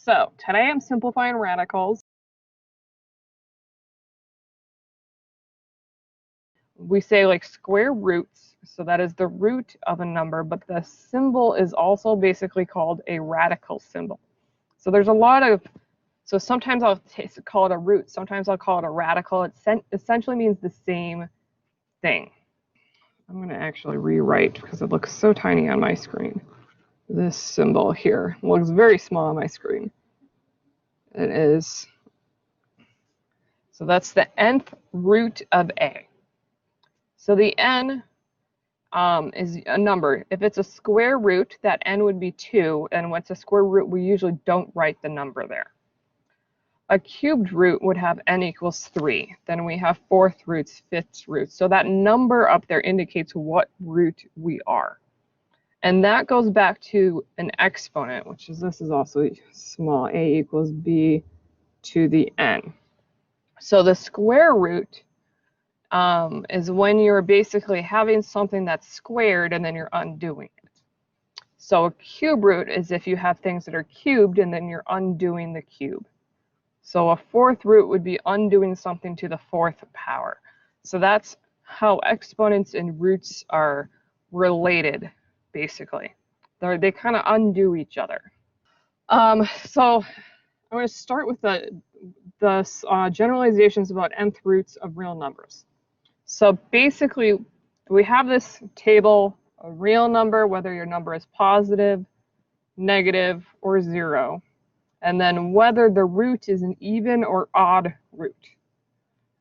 So today I'm simplifying radicals. We say like square roots, so that is the root of a number, but the symbol is also basically called a radical symbol. So there's a lot of, so sometimes I'll call it a root, sometimes I'll call it a radical. It essentially means the same thing. I'm going to actually rewrite because it looks so tiny on my screen. This symbol here looks very small on my screen. It is, so that's the nth root of a. So the n is a number. If it's a square root, that n would be 2, and when it's a square root, we usually don't write the number there. A cubed root would have n equals 3. Then we have fourth roots, fifth roots. So that number up there indicates what root we are. And that goes back to an exponent, which is, this is also small, a equals b to the n. So the square root is when you're basically having something that's squared and then you're undoing it. So a cube root is if you have things that are cubed and then you're undoing the cube. So a fourth root would be undoing something to the fourth power. So that's how exponents and roots are related, basically. They kind of undo each other. So I'm going to start with the generalizations about nth roots of real numbers. So basically, we have this table, a real number, whether your number is positive, negative, or 0, and then whether the root is an even or odd root,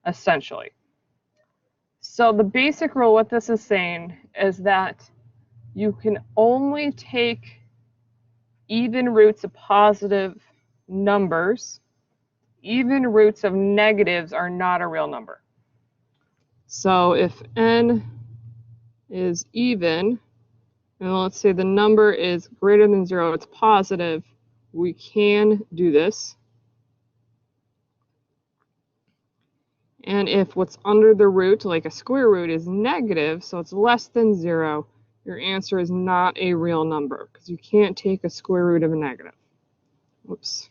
essentially. So the basic rule, what this is saying, is that you can only take even roots of positive numbers. Even roots of negatives are not a real number. So if n is even, and let's say the number is greater than 0, it's positive, we can do this. And if what's under the root, like a square root, is negative, so it's less than 0, your answer is not a real number, because you can't take a square root of a negative. Whoops.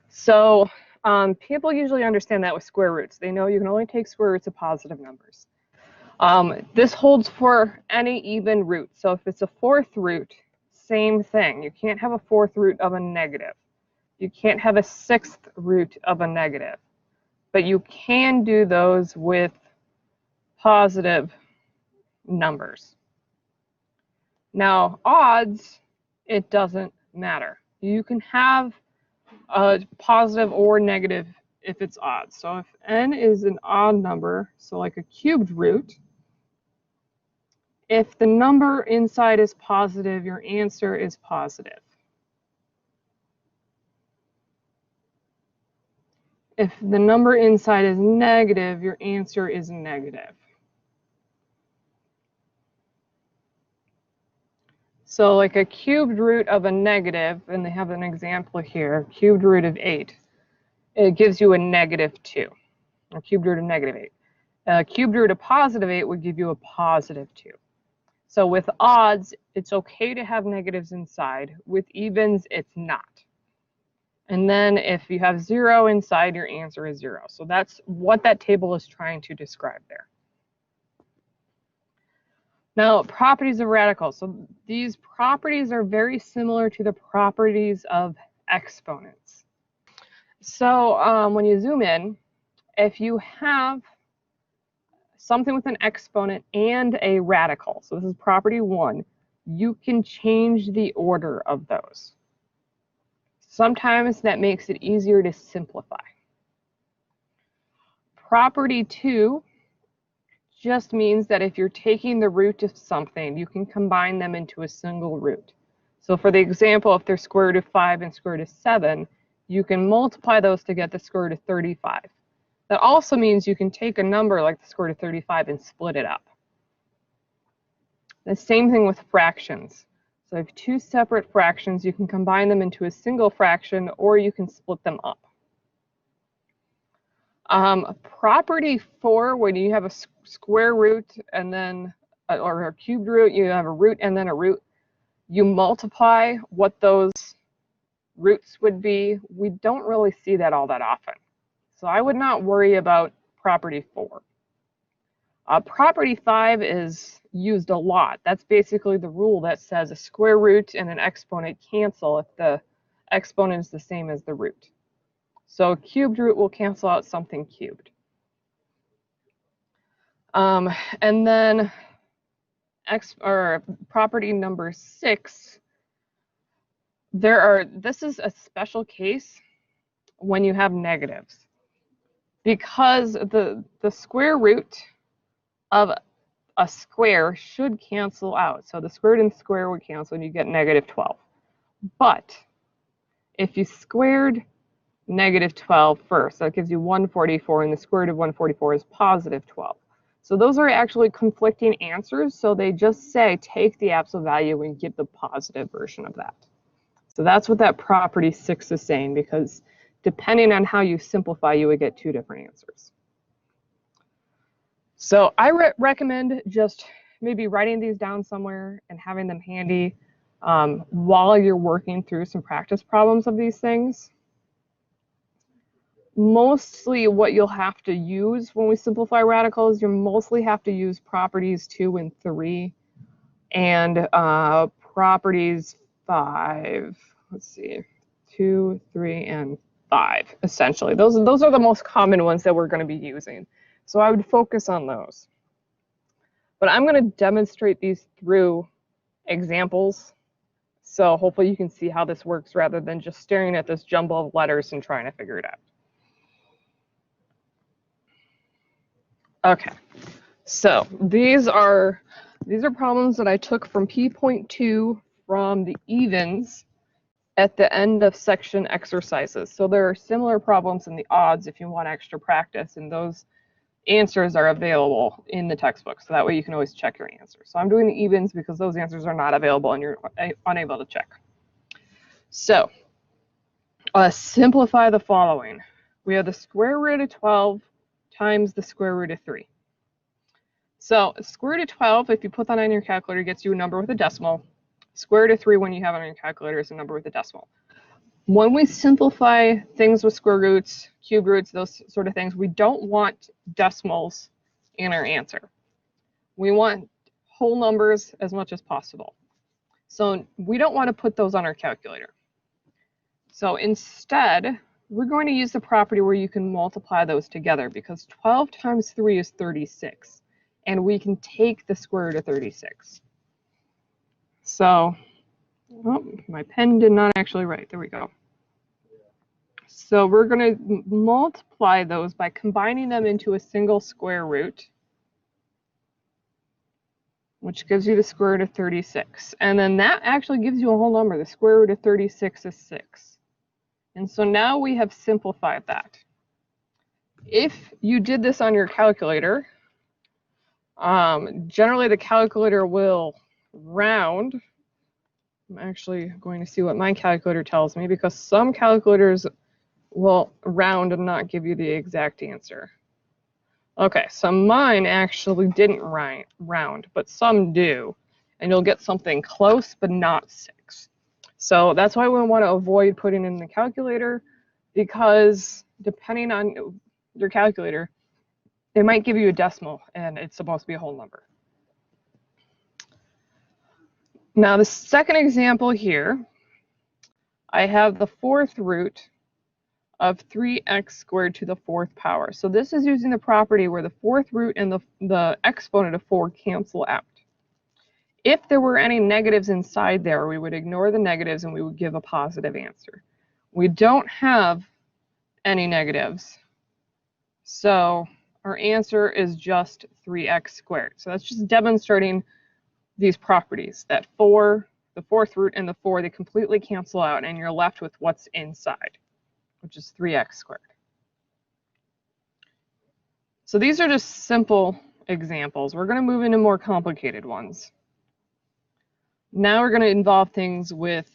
So people usually understand that with square roots. They know you can only take square roots of positive numbers. This holds for any even root. So if it's a fourth root, same thing. You can't have a fourth root of a negative. You can't have a sixth root of a negative. But you can do those with positive numbers. Now, odds, it doesn't matter. You can have a positive or negative if it's odd. So if n is an odd number, so like a cubed root, if the number inside is positive, your answer is positive. If the number inside is negative, your answer is negative. So like a cubed root of a negative, and they have an example here, cubed root of 8, it gives you a -2, or cubed root of -8. A cubed root of +8 would give you a +2. So with odds, it's okay to have negatives inside. With evens, it's not. And then if you have 0 inside, your answer is 0. So that's what that table is trying to describe there. Now, properties of radicals. So these properties are very similar to the properties of exponents. So when you zoom in, if you have something with an exponent and a radical, so this is property 1, you can change the order of those. Sometimes that makes it easier to simplify. Property 2 just means that if you're taking the root of something, you can combine them into a single root. So for the example, if they're square root of 5 and square root of 7, you can multiply those to get the square root of 35. That also means you can take a number like the square root of 35 and split it up. The same thing with fractions. So if two separate fractions, you can combine them into a single fraction, or you can split them up. Property 4, when you have a square root and then or a cubed root, you have a root and then a root. You multiply what those roots would be. We don't really see that all that often. So I would not worry about property 4. Property 5 is used a lot. That's basically the rule that says a square root and an exponent cancel if the exponent is the same as the root. So a cubed root will cancel out something cubed. And then property number 6, this is a special case when you have negatives, because the square root of a square should cancel out. So the square root and square would cancel and you get negative 12. But if you squared negative 12 first, that gives you 144, and the square root of 144 is positive 12. So those are actually conflicting answers, so they just say take the absolute value and give the positive version of that. So that's what that property 6 is saying, because depending on how you simplify, you would get 2 different answers. So I recommend just maybe writing these down somewhere and having them handy while you're working through some practice problems of these things. Mostly what you'll have to use when we simplify radicals, you mostly have to use properties 2 and 3 and properties 5. Let's see, 2, 3, and 5, essentially. Those are the most common ones that we're going to be using. So I would focus on those. But I'm going to demonstrate these through examples. So hopefully you can see how this works rather than just staring at this jumble of letters and trying to figure it out. Okay, so these are problems that I took from P.2 from the evens at the end of section exercises. So there are similar problems in the odds if you want extra practice, and those answers are available in the textbook. So that way you can always check your answers. So I'm doing the evens because those answers are not available and you're unable to check. So simplify the following. We have the square root of 12 times the square root of 3. So square root of 12, if you put that on your calculator, gets you a number with a decimal. Square root of 3, when you have it on your calculator, is a number with a decimal. When we simplify things with square roots, cube roots, those sort of things, we don't want decimals in our answer. We want whole numbers as much as possible. So we don't want to put those on our calculator. So instead, we're going to use the property where you can multiply those together, because 12 times 3 is 36, and we can take the square root of 36. So, oh, my pen did not actually write. There we go. So we're going to multiply those by combining them into a single square root, which gives you the square root of 36. And then that actually gives you a whole number. The square root of 36 is 6. And so now we have simplified that. If you did this on your calculator, generally the calculator will round. I'm actually going to see what my calculator tells me, because some calculators will round and not give you the exact answer. Okay, so mine actually didn't round, but some do. And you'll get something close, but not 6. So that's why we want to avoid putting in the calculator, because depending on your calculator, it might give you a decimal, and it's supposed to be a whole number. Now, the second example here, I have the 4th root of 3x squared to the 4th power. So this is using the property where the 4th root and the exponent of 4 cancel out. If there were any negatives inside there, we would ignore the negatives and we would give a positive answer. We don't have any negatives, so our answer is just 3x squared. So that's just demonstrating these properties, that the 4th root and the 4, they completely cancel out, and you're left with what's inside, which is 3x squared. So these are just simple examples. We're going to move into more complicated ones. Now we're going to involve things with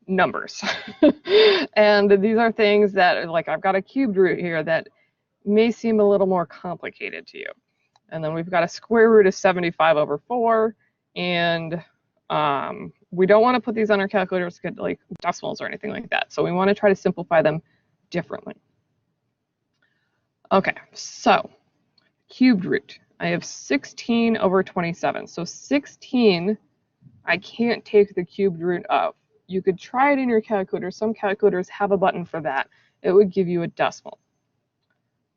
numbers. And these are things that, like, I've got a cubed root here that may seem a little more complicated to you. And then we've got a square root of 75 over 4. And we don't want to put these on our calculators to get like decimals or anything like that. So we want to try to simplify them differently. Okay, so cubed root. I have 16 over 27. So 16, I can't take the cubed root of. You could try it in your calculator. Some calculators have a button for that. It would give you a decimal.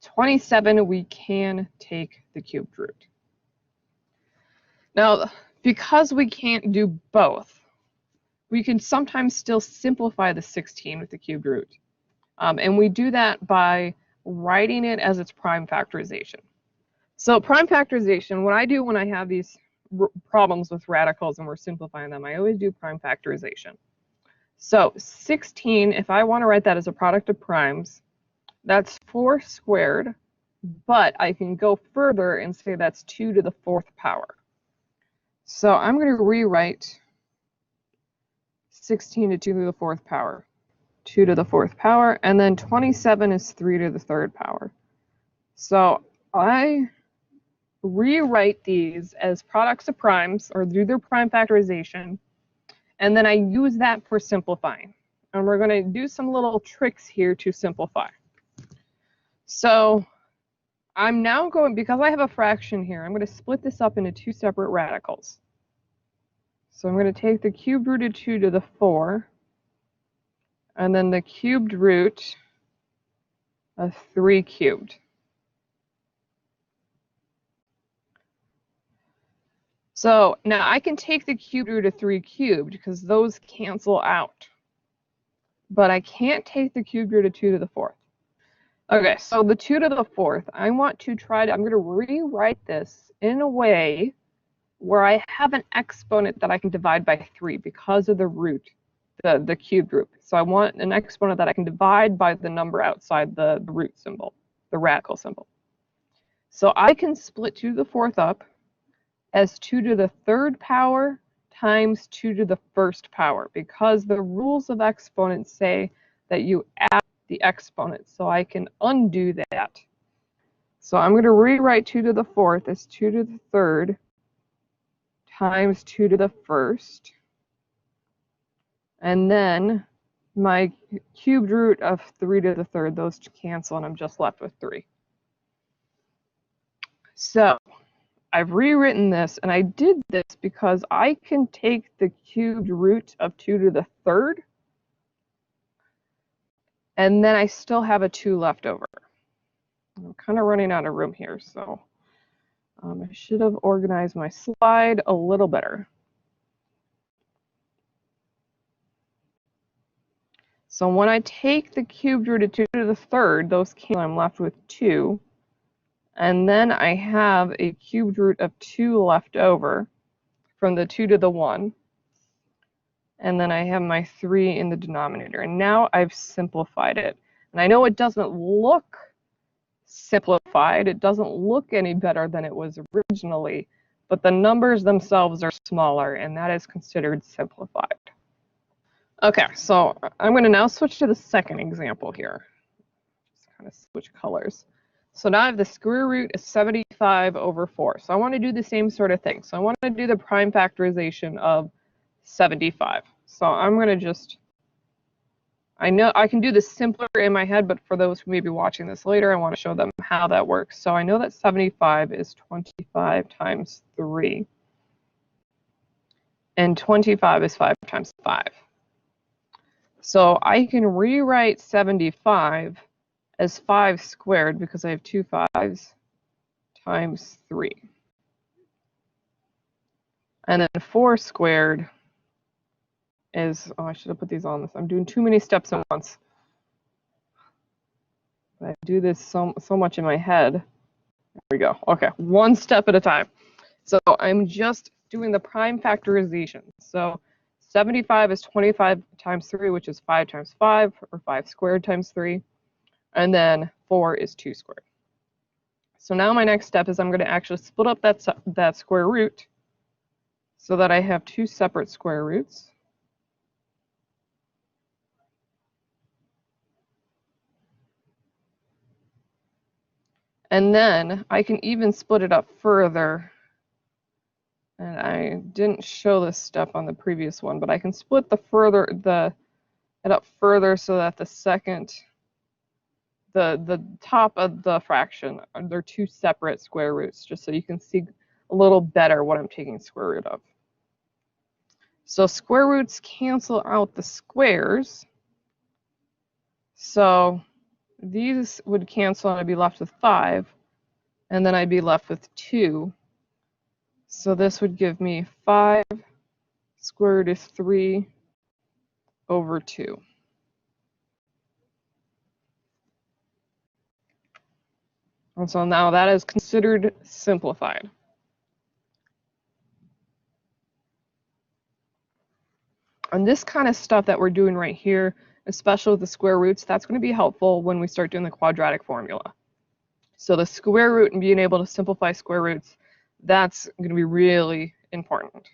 27, we can take the cubed root. Now, because we can't do both, we can sometimes still simplify the 16 with the cubed root. And we do that by writing it as its prime factorization. So prime factorization, what I do when I have these problems with radicals and we're simplifying them, I always do prime factorization. So 16, if I want to write that as a product of primes, that's 4 squared, but I can go further and say that's 2 to the 4th power. So I'm going to rewrite 16 to 2 to the 4th power, 2 to the 4th power, and then 27 is 3 to the 3rd power. So I rewrite these as products of primes, or do their prime factorization, and then I use that for simplifying. And we're going to do some little tricks here to simplify. So I'm now going, because I have a fraction here, I'm going to split this up into 2 separate radicals. So I'm going to take the cubed root of 2 to the 4, and then the cubed root of 3 cubed. So now I can take the cubed root of 3 cubed because those cancel out. But I can't take the cubed root of 2 to the 4th. Okay, so the 2 to the 4th, I want to try to, I'm going to rewrite this in a way where I have an exponent that I can divide by 3 because of the root, the cubed root. So I want an exponent that I can divide by the number outside the root symbol, the radical symbol. So I can split 2 to the 4th up as 2 to the 3rd power times 2 to the 1st power, because the rules of exponents say that you add the exponent. So I can undo that. So I'm going to rewrite 2 to the 4th as 2 to the 3rd times 2 to the 1st. And then my cubed root of 3 to the 3rd, those cancel, and I'm just left with 3. So I've rewritten this, and I did this because I can take the cubed root of 2 to the 3rd, and then I still have a 2 left over. I'm kind of running out of room here, so I should have organized my slide a little better. So when I take the cubed root of 2 to the 3rd, those cancel, I'm left with 2. And then I have a cubed root of 2 left over from the 2 to the 1. And then I have my 3 in the denominator. And now I've simplified it. And I know it doesn't look simplified. It doesn't look any better than it was originally. But the numbers themselves are smaller, and that is considered simplified. Okay, so I'm going to now switch to the second example here. Just kind of switch colors. So now I have the square root of 75 over 4. So I want to do the same sort of thing. So I want to do the prime factorization of 75. So I'm going to just, I know I can do this simpler in my head, but for those who may be watching this later, I want to show them how that works. So I know that 75 is 25 times 3. And 25 is 5 times 5. So I can rewrite 75 as 5 squared because I have 2 5s times 3. And then 4 squared is, oh, I should have put these on this. I'm doing too many steps at once. I do this so much in my head. There we go. Okay, one step at a time. So I'm just doing the prime factorization. So 75 is 25 times 3, which is 5 times 5, or 5 squared times 3. And then 4 is 2 squared. So now my next step is I'm going to actually split up that square root so that I have 2 separate square roots. And then I can even split it up further. And I didn't show this step on the previous one, but I can split it up further so that the top of the fraction, they're two separate square roots, just so you can see a little better what I'm taking square root of. So square roots cancel out the squares. So these would cancel and I'd be left with 5, and then I'd be left with 2. So this would give me 5 square root of 3 over 2. And so now that is considered simplified. And this kind of stuff that we're doing right here, especially with the square roots, that's going to be helpful when we start doing the quadratic formula. So the square root and being able to simplify square roots, that's going to be really important.